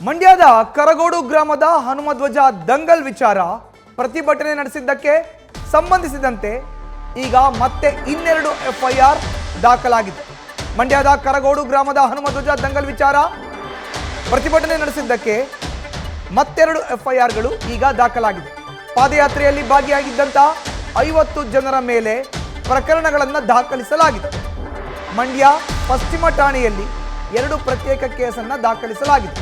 ಮಂಡ್ಯದ ಕರಗೋಡು ಗ್ರಾಮದ ಹನುಮಧ್ವಜ ದಂಗಲ್ ವಿಚಾರ ಪ್ರತಿಭಟನೆ ನಡೆಸಿದ್ದಕ್ಕೆ ಸಂಬಂಧಿಸಿದಂತೆ ಈಗ ಮತ್ತೆ ಇನ್ನೆರಡು ಎಫ್ಐಆರ್ ದಾಖಲಾಗಿದೆ. ಮಂಡ್ಯದ ಕರಗೋಡು ಗ್ರಾಮದ ಹನುಮಧ್ವಜ ದಂಗಲ್ ವಿಚಾರ ಪ್ರತಿಭಟನೆ ನಡೆಸಿದ್ದಕ್ಕೆ ಮತ್ತೆರಡು ಎಫ್ಐಆರ್ಗಳು ಈಗ ದಾಖಲಾಗಿದೆ. ಪಾದಯಾತ್ರೆಯಲ್ಲಿ ಭಾಗಿಯಾಗಿದ್ದಂಥ 50 ಜನರ ಮೇಲೆ ಪ್ರಕರಣಗಳನ್ನು ದಾಖಲಿಸಲಾಗಿದೆ. ಮಂಡ್ಯ ಪಶ್ಚಿಮ ಠಾಣೆಯಲ್ಲಿ 2 ಪ್ರತ್ಯೇಕ ಕೇಸನ್ನು ದಾಖಲಿಸಲಾಗಿದೆ.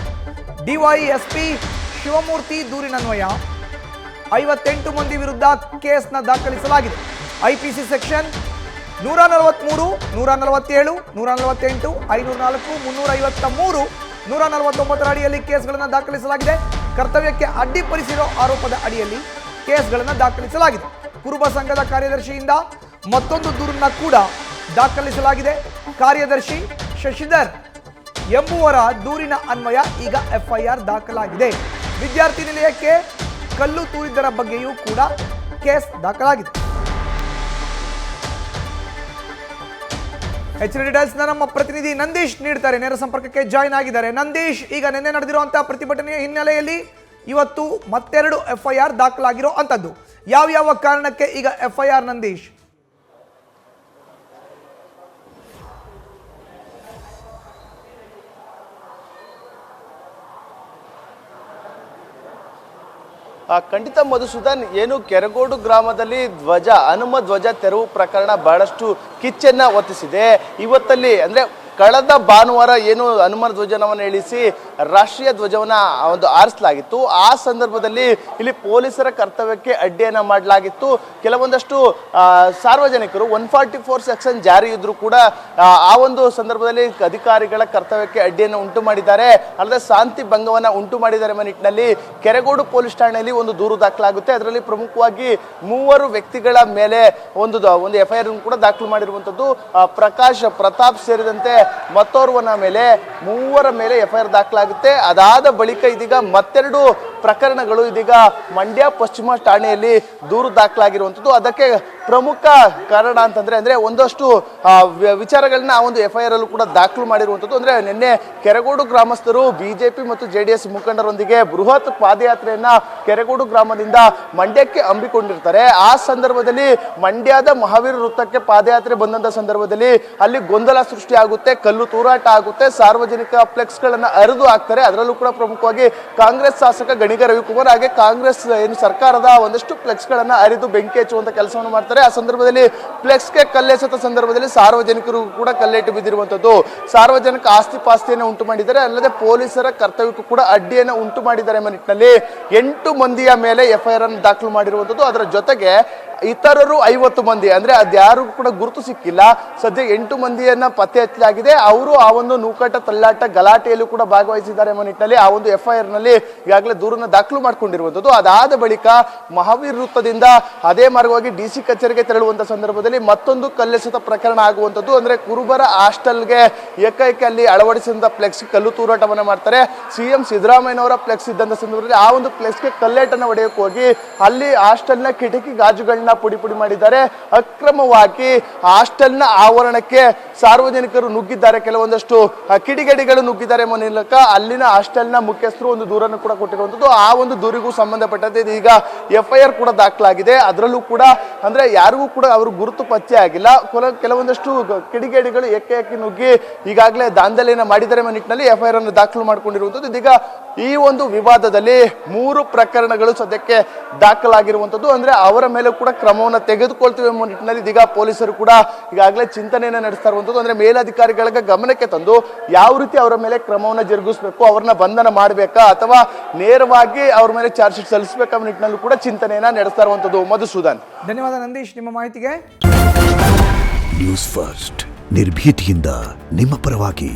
ಡಿವೈಎಸ್ಪಿ ಶಿವಮೂರ್ತಿ ದೂರಿನನ್ವಯ 58 ಮಂದಿ ವಿರುದ್ಧ ಕೇಸ್ನ ದಾಖಲಿಸಲಾಗಿದೆ. ಐಪಿಸಿ ಸೆಕ್ಷನ್ 143, 147, 148, 504, 353, 149 ಅಡಿಯಲ್ಲಿ ಕೇಸ್ಗಳನ್ನು ದಾಖಲಿಸಲಾಗಿದೆ. ಕರ್ತವ್ಯಕ್ಕೆ ಅಡ್ಡಿಪಡಿಸಿರೋ ಆರೋಪದ ಅಡಿಯಲ್ಲಿ ಕೇಸ್ಗಳನ್ನು ದಾಖಲಿಸಲಾಗಿದೆ. ಕುರುಬ ಸಂಘದ ಕಾರ್ಯದರ್ಶಿಯಿಂದ ಮತ್ತೊಂದು ದೂರನ್ನ ಕೂಡ ದಾಖಲಿಸಲಾಗಿದೆ. ಕಾರ್ಯದರ್ಶಿ ಶಶಿಧರ್ ಎಂಬುವರ ದೂರಿನ ಅನ್ವಯ ಈಗ ಎಫ್ಐಆರ್ ದಾಖಲಾಗಿದೆ. ವಿದ್ಯಾರ್ಥಿ ನಿಲಯಕ್ಕೆ ಕಲ್ಲು ತೂರಿದ್ದರ ಬಗ್ಗೆಯೂ ಕೂಡ ಕೇಸ್ ದಾಖಲಾಗಿದೆ. ಹೆಚ್ಚಿನ ಡೀಟೇಲ್ಸ್ ನಮ್ಮ ಪ್ರತಿನಿಧಿ ನಂದೀಶ್ ನೀಡ್ತಾರೆ. ನೇರ ಸಂಪರ್ಕಕ್ಕೆ ಜಾಯಿನ್ ಆಗಿದ್ದಾರೆ. ನಂದೀಶ್, ಈಗ ನಿನ್ನೆ ನಡೆದಿರುವಂತಹ ಪ್ರತಿಭಟನೆಯ ಹಿನ್ನೆಲೆಯಲ್ಲಿ ಇವತ್ತು ಮತ್ತೆರಡು ಎಫ್ಐಆರ್ ದಾಖಲಾಗಿರೋ ಅಂತದ್ದು ಯಾವ ಕಾರಣಕ್ಕೆ ಈಗ ಎಫ್ಐಆರ್ ನಂದೀಶ್? ಖಂಡಿತ ಮಧುಸೂದನ್, ಏನು ಕೆರಗೋಡು ಗ್ರಾಮದಲ್ಲಿ ಹನುಮ ಧ್ವಜ ತೆರವು ಪ್ರಕರಣ ಬಹಳಷ್ಟು ಕಿಚ್ಚನ್ನ ಹೊತ್ತಿಸಿದೆ. ಇವತ್ತಲ್ಲಿ ಅಂದ್ರೆ ಕಳೆದ ಭಾನುವಾರ ಏನು ಹನುಮ ಧ್ವಜನವನ್ನು ಇಳಿಸಿ ರಾಷ್ಟ್ರೀಯ ಧ್ವಜವನ್ನ ಆರಿಸಲಾಗಿತ್ತು. ಆ ಸಂದರ್ಭದಲ್ಲಿ ಇಲ್ಲಿ ಪೊಲೀಸರ ಕರ್ತವ್ಯಕ್ಕೆ ಅಡ್ಡಿಯನ್ನ ಮಾಡಲಾಗಿತ್ತು. ಕೆಲವೊಂದಷ್ಟು ಸಾರ್ವಜನಿಕರು 144 ಸೆಕ್ಷನ್ ಜಾರಿ ಇದ್ರೂ ಕೂಡ ಆ ಒಂದು ಸಂದರ್ಭದಲ್ಲಿ ಅಧಿಕಾರಿಗಳ ಕರ್ತವ್ಯಕ್ಕೆ ಅಡ್ಡಿಯನ್ನು ಉಂಟು ಮಾಡಿದ್ದಾರೆ, ಅಲ್ಲದೆ ಶಾಂತಿ ಭಂಗವನ್ನ ಉಂಟು ಮಾಡಿದ್ದಾರೆ ಎಂಬ ನಿಟ್ಟಿನಲ್ಲಿ ಕೆರಗೋಡು ಪೊಲೀಸ್ ಠಾಣೆಯಲ್ಲಿ ಒಂದು ದೂರು ದಾಖಲಾಗುತ್ತೆ. ಅದರಲ್ಲಿ ಪ್ರಮುಖವಾಗಿ 3 ವ್ಯಕ್ತಿಗಳ ಮೇಲೆ ಒಂದು ಎಫ್ಐಆರ್ ಕೂಡ ದಾಖಲು ಮಾಡಿರುವಂತದ್ದು. ಪ್ರಕಾಶ್, ಪ್ರತಾಪ್ ಸೇರಿದಂತೆ ಮತ್ತೋರ್ವನ ಮೇಲೆ 3 ಮೇಲೆ ಎಫ್ಐಆರ್ ದಾಖಲಾಗುತ್ತೆ. ಅದಾದ ಬಳಿಕ ಇದೀಗ ಮತ್ತೆರಡು ಪ್ರಕರಣಗಳು ಇದೀಗ ಮಂಡ್ಯ ಪಶ್ಚಿಮ ಠಾಣೆಯಲ್ಲಿ ದೂರು ದಾಖಲಾಗಿರುವಂಥದ್ದು. ಅದಕ್ಕೆ ಪ್ರಮುಖ ಕಾರಣ ಅಂದ್ರೆ ಒಂದಷ್ಟು ವಿಚಾರಗಳನ್ನ ಆ ಒಂದು ಎಫ್ಐಆರ್ ಅಲ್ಲೂ ಕೂಡ ದಾಖಲು ಮಾಡಿರುವಂಥದ್ದು. ಅಂದ್ರೆ ನಿನ್ನೆ ಕೆರಗೋಡು ಗ್ರಾಮಸ್ಥರು ಬಿಜೆಪಿ ಮತ್ತು JDS ಮುಖಂಡರೊಂದಿಗೆ ಬೃಹತ್ ಪಾದಯಾತ್ರೆಯನ್ನ ಕೆರಗೋಡು ಗ್ರಾಮದಿಂದ ಮಂಡ್ಯಕ್ಕೆ ಹಮ್ಮಿಕೊಂಡಿರ್ತಾರೆ. ಆ ಸಂದರ್ಭದಲ್ಲಿ ಮಂಡ್ಯದ ಮಹಾವೀರ ವೃತ್ತಕ್ಕೆ ಪಾದಯಾತ್ರೆ ಬಂದಂತ ಸಂದರ್ಭದಲ್ಲಿ ಅಲ್ಲಿ ಗೊಂದಲ ಸೃಷ್ಟಿಯಾಗುತ್ತೆ, ಕಲ್ಲು ತೂರಾಟ ಆಗುತ್ತೆ, ಸಾರ್ವಜನಿಕ ಫ್ಲೆಕ್ಸ್ ಗಳನ್ನ ಅರಿದು ಹಾಕ್ತಾರೆ. ಅದರಲ್ಲೂ ಕೂಡ ಪ್ರಮುಖವಾಗಿ ಕಾಂಗ್ರೆಸ್ ಶಾಸಕ ಗಣಿಗ ರವಿಕುಮಾರ್ ಹಾಗೆ ಕಾಂಗ್ರೆಸ್ ಏನು ಸರ್ಕಾರದ ಒಂದಷ್ಟು ಫ್ಲೆಕ್ಸ್ ಗಳನ್ನ ಅರಿದು ಬೆಂಕಿ ಹಚ್ಚುವಂತ ಕೆಲಸವನ್ನು ಮಾಡ್ತಾರೆ. ಆ ಸಂದರ್ಭದಲ್ಲಿ ಫ್ಲೆಕ್ಸ್ಗೆ ಕಲ್ಲೆಸೆತ ಸಂದರ್ಭದಲ್ಲಿ ಸಾರ್ವಜನಿಕರು ಕೂಡ ಕಲ್ಲೇಟು ಬಿದ್ದಿರುವಂತದ್ದು. ಸಾರ್ವಜನಿಕ ಆಸ್ತಿ ಪಾಸ್ತಿಯನ್ನು ಉಂಟು ಮಾಡಿದ್ದಾರೆ, ಅಲ್ಲದೆ ಪೊಲೀಸರ ಕರ್ತವ್ಯಕ್ಕೂ ಕೂಡ ಅಡ್ಡಿಯನ್ನು ಉಂಟು ಮಾಡಿದ್ದಾರೆ ಎಂಬ ನಿಟ್ಟಿನಲ್ಲಿ 8 ಮಂದಿಯ ಮೇಲೆ ಎಫ್ಐಆರ್ ಅನ್ನು ದಾಖಲು ಮಾಡಿರುವಂತದ್ದು. ಅದರ ಜೊತೆಗೆ ಇತರರು 50 ಮಂದಿ, ಅಂದ್ರೆ ಅದ್ಯಾರು ಕೂಡ ಗುರುತು ಸಿಕ್ಕಿಲ್ಲ. ಸದ್ಯ 8 ಮಂದಿಯನ್ನ ಪತ್ತೆ ಹಚ್ಚಲಾಗಿದೆ. ಅವರು ಆ ಒಂದು ನೂಕಾಟ, ತಳ್ಳಾಟ, ಗಲಾಟೆಯಲ್ಲೂ ಕೂಡ ಭಾಗವಹಿಸಿದ್ದಾರೆ ಎಂಬ ನಿಟ್ಟಿನಲ್ಲಿ ಆ ಒಂದು ಎಫ್ಐಆರ್ ನಲ್ಲಿ ಈಗಾಗಲೇ ದೂರನ್ನ ದಾಖಲು ಮಾಡಿಕೊಂಡಿರುವಂತದ್ದು. ಅದಾದ ಬಳಿಕ ಮಹಾವೀರ್ ವೃತ್ತದಿಂದ ಅದೇ ಮಾರ್ಗವಾಗಿ DC ಕಚೇರಿಗೆ ತೆರಳುವಂತ ಸಂದರ್ಭದಲ್ಲಿ ಮತ್ತೊಂದು ಕಲ್ಲೆಸೆತ ಪ್ರಕರಣ ಆಗುವಂತದ್ದು. ಅಂದ್ರೆ ಕುರುಬರ ಹಾಸ್ಟೆಲ್ಗೆ ಏಕೈಕ ಅಲ್ಲಿ ಅಳವಡಿಸಿದಂತ ಫ್ಲೆಕ್ಸ್ ಕಲ್ಲು ತೂರಾಟವನ್ನ ಮಾಡ್ತಾರೆ. CM ಸಿದ್ದರಾಮಯ್ಯನವರ ಫ್ಲೆಕ್ಸ್ ಇದ್ದಂತ ಸಂದರ್ಭದಲ್ಲಿ ಆ ಒಂದು ಫ್ಲೆಕ್ಸ್ಗೆ ಕಲ್ಲೇಟನ್ನ ಹೊಡೆಯಕ್ಕೆ ಹೋಗಿ ಅಲ್ಲಿ ಹಾಸ್ಟೆಲ್ನ ಕಿಟಕಿ ಗಾಜುಗಳನ್ನ ಪುಡಿ ಮಾಡಿದ್ದಾರೆ. ಅಕ್ರಮವಾಗಿ ಹಾಸ್ಟೆಲ್ನ ಆವರಣಕ್ಕೆ ಸಾರ್ವಜನಿಕರು ನುಗ್ಗಿದ್ದಾರೆ, ಕೆಲವೊಂದಷ್ಟು ಕಿಡಿಗೇಡಿಗಳು ನುಗ್ಗಿದ್ದಾರೆ ಎಂಬ ಮೂಲಕ ಅಲ್ಲಿನ ಹಾಸ್ಟೆಲ್ನ ಮುಖ್ಯಸ್ಥರು ಒಂದು ದೂರನ್ನು ಕೂಡ ಕೊಟ್ಟಿರುವಂತದ್ದು. ಆ ಒಂದು ದೂರಿಗೂ ಸಂಬಂಧಪಟ್ಟಂತೆ ಈಗ ಎಫ್ಐಆರ್ ಕೂಡ ದಾಖಲಾಗಿದೆ. ಅದರಲ್ಲೂ ಕೂಡ ಅಂದ್ರೆ ಯಾರಿಗೂ ಕೂಡ ಅವರು ಗುರುತು ಪತ್ತೆ ಆಗಿಲ್ಲ. ಕೆಲವೊಂದಷ್ಟು ಕಿಡಿಗೇಡಿಗಳು ಏಕೆ ನುಗ್ಗಿ ಈಗಾಗಲೇ ದಾಂಧಲೆಯನ್ನು ಮಾಡಿದ್ದಾರೆ ಎಂಬ ನಿಟ್ಟಿನಲ್ಲಿ ಎಫ್ಐಆರ್ ಅನ್ನು ದಾಖಲು ಮಾಡಿಕೊಂಡಿರುವಂತದ್ದು. ಇದೀಗ ಈ ಒಂದು ವಿವಾದದಲ್ಲಿ 3 ಪ್ರಕರಣಗಳು ಸದ್ಯಕ್ಕೆ ದಾಖಲಾಗಿರುವಂತದ್ದು. ಅಂದ್ರೆ ಅವರ ಮೇಲೆ ಕೂಡ ಕ್ರಮವನ್ನು ತೆಗೆದುಕೊಳ್ತೀವಿ ಎಂಬ ನಿಟ್ಟಿನಲ್ಲಿ ಇದೀಗ ಪೊಲೀಸರು ಕೂಡ ಈಗಾಗಲೇ ಚಿಂತನೆಯನ್ನು ನಡೆಸ್ತಾ ಇರುವಂತದ್ದು. ಅಂದ್ರೆ ಮೇಲಧಿಕಾರಿಗಳ ಗಮನಕ್ಕೆ ತಂದು ಯಾವ ರೀತಿ ಅವರ ಮೇಲೆ ಕ್ರಮವನ್ನು ಜರುಗಿಸಬೇಕು, ಅವ್ರನ್ನ ಬಂಧನ ಮಾಡಬೇಕಾ ಅಥವಾ ನೇರವಾಗಿ ಅವ್ರ ಮೇಲೆ ಚಾರ್ಜ್ ಶೀಟ್ ಸಲ್ಲಿಸಬೇಕಾ ಎಂಬ ನಿಟ್ಟಿನಲ್ಲೂ ಕೂಡ ಚಿಂತನೆಯನ್ನ ನಡೆಸ್ತಾ ಇರುವಂತದ್ದು. ಮಧುಸೂದನ್, ಧನ್ಯವಾದ ನಂದೀಶ್ ನಿಮ್ಮ ಮಾಹಿತಿಗೆ. ನ್ಯೂಸ್ ಫಸ್ಟ್, ನಿರ್ಭೀತಿಯಿಂದ ನಿಮ್ಮ ಪರವಾಗಿ.